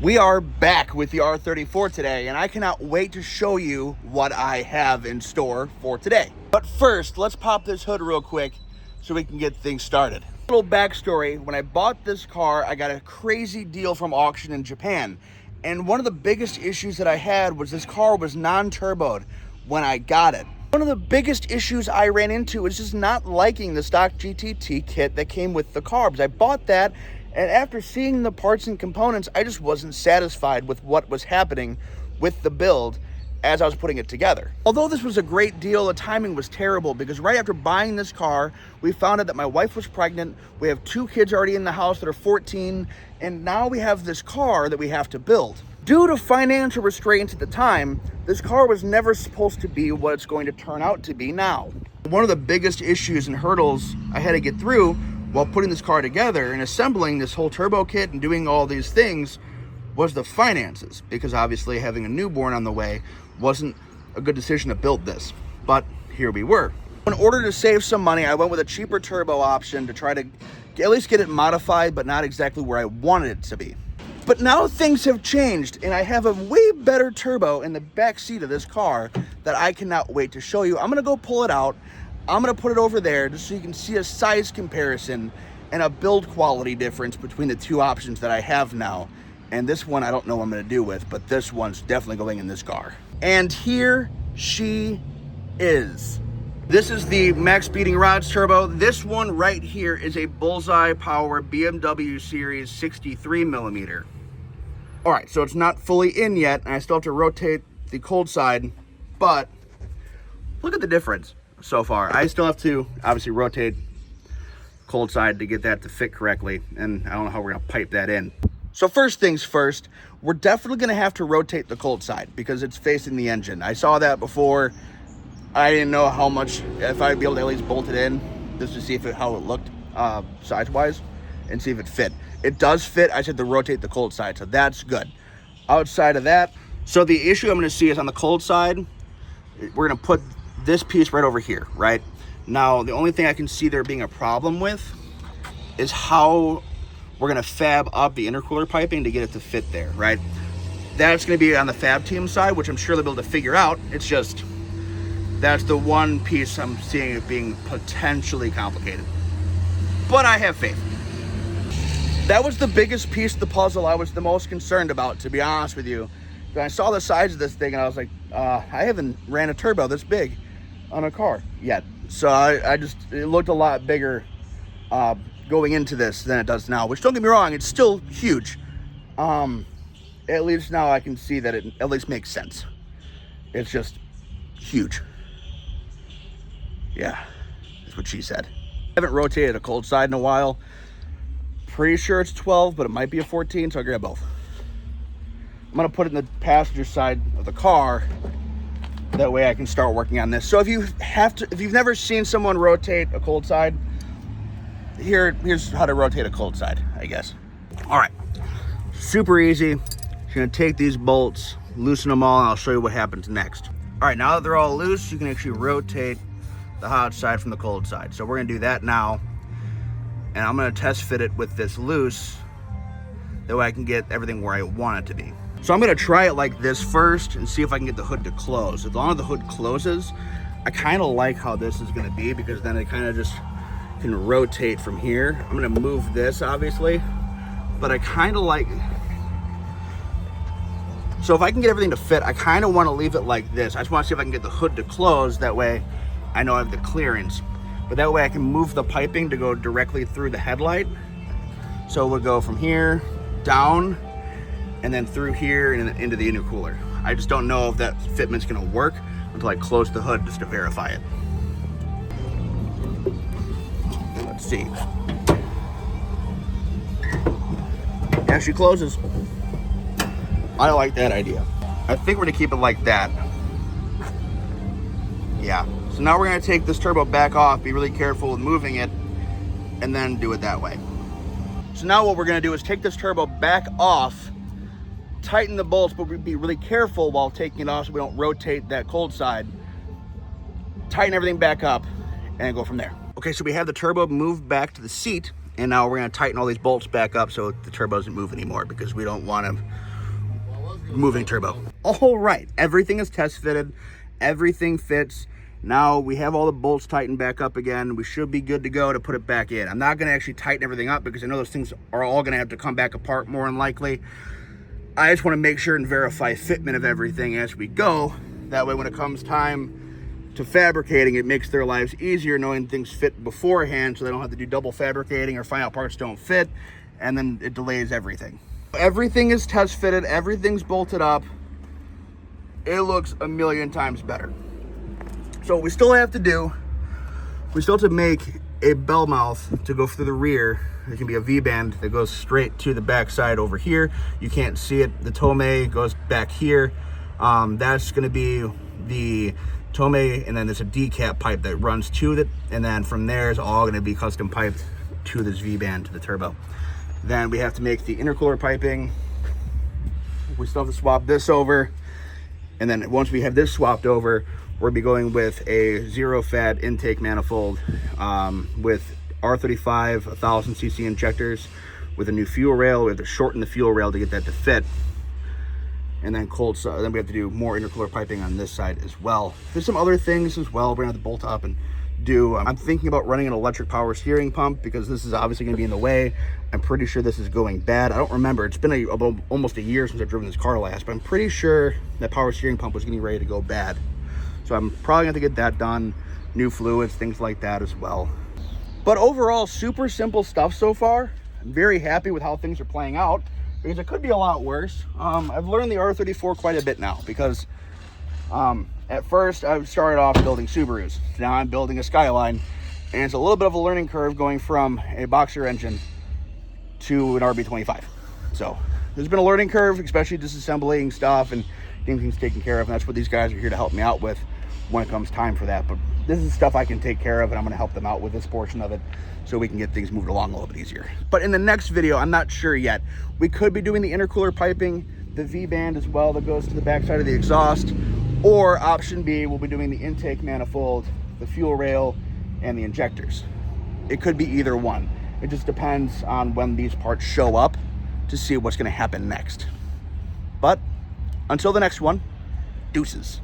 We are back with the R34 today, and I cannot wait to show you what I have in store for today. But first, let's pop this hood real quick so we can get things started. A little backstory, when I bought this car, I got a crazy deal from auction in Japan. And one of the biggest issues that I had was this car was non-turboed when I got it. One of the biggest issues I ran into was just not liking the stock GTT kit that came with the car, because I bought that, and after seeing the parts and components, I just wasn't satisfied with what was happening with the build as I was putting it together. Although this was a great deal, the timing was terrible, because right after buying this car, we found out that my wife was pregnant. We have 2 kids already in the house that are 14, and now we have this car that we have to build. Due to financial restraints at the time, this car was never supposed to be what it's going to turn out to be now. One of the biggest issues and hurdles I had to get through while putting this car together and assembling this whole turbo kit and doing all these things was the finances, because obviously having a newborn on the way wasn't a good decision to build this, but here we were. In order to save some money, I went with a cheaper turbo option to try to at least get it modified, but not exactly where I wanted it to be. But now things have changed, and I have a way better turbo in the back seat of this car that I cannot wait to show you. I'm gonna go pull it out. I'm gonna put it over there just so you can see a size comparison and a build quality difference between the 2 options that I have now. And this one I don't know what I'm gonna do with, but this one's definitely going in this car. And here she is. This is the Max Beating Rods Turbo. This one right here is a Bullseye Power BMW Series 63 millimeter. All right, so it's not fully in yet, and I still have to rotate the cold side, but look at the difference so far. I still have to obviously rotate cold side to get that to fit correctly, and I don't know how we're gonna pipe that in. So first things first, we're definitely gonna have to rotate the cold side because it's facing the engine. I saw that before. I didn't know how much, if I'd be able to at least bolt it in just to see how it looked size-wise and see if it fit. It does fit. I just had to rotate the cold side, so that's good. Outside of that, so the issue I'm gonna see is on the cold side, we're gonna put this piece right over here, right? Now, the only thing I can see there being a problem with is how we're gonna fab up the intercooler piping to get it to fit there, right? That's gonna be on the fab team side, which I'm sure they'll be able to figure out. It's just, that's the one piece I'm seeing it being potentially complicated. But I have faith. That was the biggest piece of the puzzle I was the most concerned about, to be honest with you. When I saw the size of this thing, and I was like, I haven't ran a turbo this big on a car yet. So it looked a lot bigger going into this than it does now, which, don't get me wrong, it's still huge. At least now I can see that it at least makes sense. It's just huge. Yeah, that's what she said. I haven't rotated a cold side in a while. Pretty sure it's 12, but it might be a 14, so I'll grab both. I'm gonna put it in the passenger side of the car. That way I can start working on this. So if you've never seen someone rotate a cold side, here's how to rotate a cold side, I guess. All right, super easy. You're gonna take these bolts, loosen them all, and I'll show you what happens next. All right, now that they're all loose, you can actually rotate the hot side from the cold side. So we're gonna do that now. And I'm gonna test fit it with this loose. That way I can get everything where I want it to be. So I'm gonna try it like this first and see if I can get the hood to close. As long as the hood closes, I kinda like how this is gonna be, because then it kinda just can rotate from here. I'm gonna move this obviously, but I kinda like, so if I can get everything to fit, I kinda wanna leave it like this. I just wanna see if I can get the hood to close. That way I know I have the clearance. But that way I can move the piping to go directly through the headlight. So we'll go from here down and then through here and into the intercooler. I just don't know if that fitment's gonna work until I close the hood just to verify it. Let's see. Yeah, she closes. I like that idea. I think we're gonna keep it like that. Yeah. So now we're gonna take this turbo back off, be really careful with moving it, and then do it that way. So now what we're gonna do is take this turbo back off, tighten the bolts, but be really careful while taking it off so we don't rotate that cold side. Tighten everything back up and go from there. Okay, so we have the turbo moved back to the seat, and now we're gonna tighten all these bolts back up so the turbo doesn't move anymore, because we don't wanna moving turbo. All right, everything is test fitted. Everything fits. Now we have all the bolts tightened back up again. We should be good to go to put it back in. I'm not gonna actually tighten everything up because I know those things are all gonna have to come back apart more than likely. I just wanna make sure and verify fitment of everything as we go. That way when it comes time to fabricating, it makes their lives easier knowing things fit beforehand so they don't have to do double fabricating or find out parts don't fit, and then it delays everything. Everything is test fitted, everything's bolted up. It looks a million times better. So what we still have to do, we still have to make a bell mouth to go through the rear. It can be a V-band that goes straight to the back side over here. You can't see it. The Tomei goes back here. That's gonna be the Tomei, and then there's a decap pipe that runs to it, and then from there is all gonna be custom piped to this V-band, to the turbo. Then we have to make the intercooler piping. We still have to swap this over. And then once we have this swapped over, we'll be going with a zero fat intake manifold with R35 1000cc injectors with a new fuel rail. We have to shorten the fuel rail to get that to fit. And then then we have to do more intercooler piping on this side as well. There's some other things as well we're gonna have to bolt up and do. I'm thinking about running an electric power steering pump because this is obviously gonna be in the way. I'm pretty sure this is going bad. I don't remember. It's been almost a year since I've driven this car last, but I'm pretty sure that power steering pump was getting ready to go bad. So I'm probably gonna have to get that done. New fluids, things like that as well. But overall, super simple stuff so far. I'm very happy with how things are playing out because it could be a lot worse. I've learned the R34 quite a bit now because at first I started off building Subarus. Now I'm building a Skyline, and it's a little bit of a learning curve going from a boxer engine to an RB25. So there's been a learning curve, especially disassembling stuff and getting things taken care of, and that's what these guys are here to help me out with when it comes time for that. But this is stuff I can take care of, and I'm going to help them out with this portion of it so we can get things moved along a little bit easier. But in the next video, I'm not sure yet. We could be doing the intercooler piping, the V-band as well that goes to the backside of the exhaust, or option B, we'll be doing the intake manifold, the fuel rail, and the injectors. It could be either one. It just depends on when these parts show up to see what's going to happen next. But until the next one, deuces.